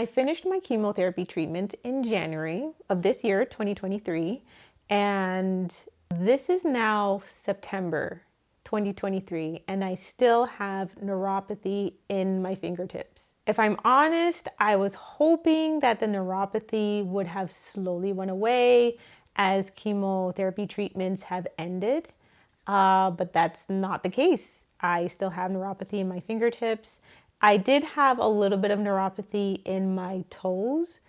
I finished my chemotherapy treatment in January of this year, 2023, and this is now September 2023, and I still have neuropathy in my fingertips. If I'm honest, I was hoping that the neuropathy would have slowly went away as chemotherapy treatments have ended, but that's not the case. I still have neuropathy in my fingertips. I did have a little bit of neuropathy in my toes,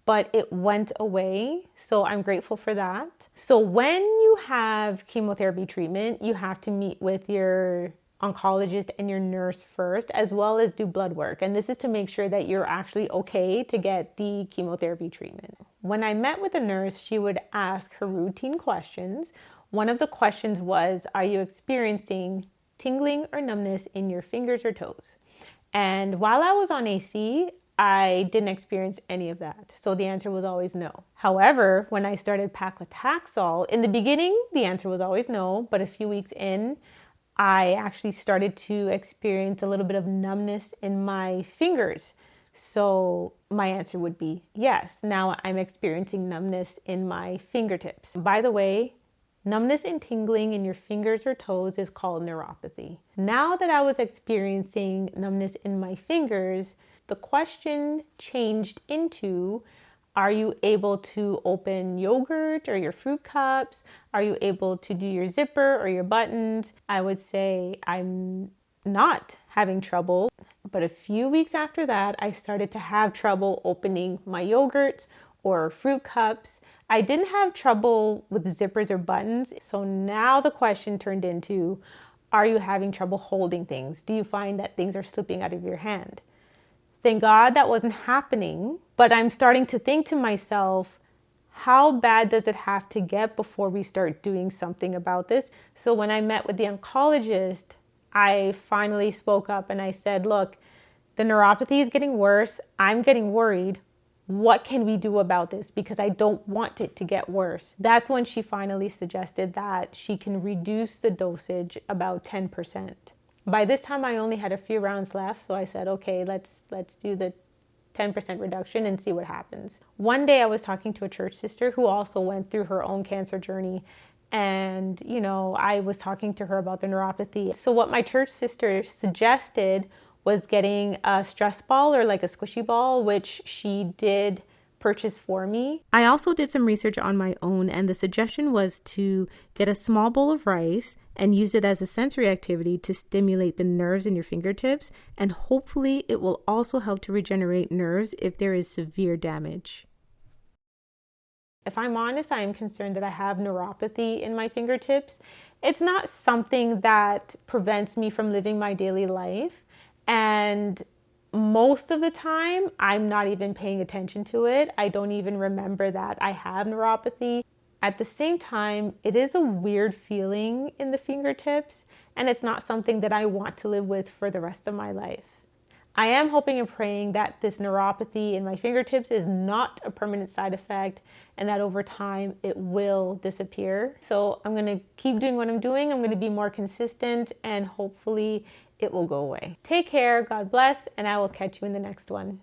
but it went away. So I'm grateful for that. So when you have chemotherapy treatment, you have to meet with your oncologist and your nurse first, as well as do blood work. And this is to make sure that you're actually okay to get the chemotherapy treatment. When I met with a nurse, she would ask her routine questions. One of the questions was, are you experiencing tingling or numbness in your fingers or toes? And while I was on AC, I didn't experience any of that. So the answer was always no. However, when I started paclitaxel, in the beginning, the answer was always no. But a few weeks in, I actually started to experience a little bit of numbness in my fingers. So my answer would be yes. Now I'm experiencing numbness in my fingertips. By the way, numbness and tingling in your fingers or toes is called neuropathy. Now that I was experiencing numbness in my fingers, the question changed into, are you able to open yogurt or your fruit cups? Are you able to do your zipper or your buttons? I would say I'm not having trouble. But a few weeks after that, I started to have trouble opening my yogurts or fruit cups. I didn't have trouble with zippers or buttons. So now the question turned into, are you having trouble holding things? Do you find that things are slipping out of your hand? Thank God that wasn't happening, but I'm starting to think to myself, how bad does it have to get before we start doing something about this? So when I met with the oncologist, I finally spoke up and I said, look, the neuropathy is getting worse. I'm getting worried. What can we do about this? Because I don't want it to get worse. That's when she finally suggested that she can reduce the dosage about 10%. By this time, I only had a few rounds left. So I said, okay, let's do the 10% reduction and see what happens. One day I was talking to a church sister who also went through her own cancer journey. And, I was talking to her about the neuropathy. So what my church sister suggested was getting a stress ball or like a squishy ball, which she did purchase for me. I also did some research on my own, and the suggestion was to get a small bowl of rice and use it as a sensory activity to stimulate the nerves in your fingertips, and hopefully it will also help to regenerate nerves if there is severe damage. If I'm honest, I am concerned that I have neuropathy in my fingertips. It's not something that prevents me from living my daily life. And most of the time, I'm not even paying attention to it. I don't even remember that I have neuropathy. At the same time, it is a weird feeling in the fingertips, and it's not something that I want to live with for the rest of my life. I am hoping and praying that this neuropathy in my fingertips is not a permanent side effect and that over time it will disappear. So I'm going to keep doing what I'm doing. I'm going to be more consistent and hopefully it will go away. Take care, God bless, and I will catch you in the next one.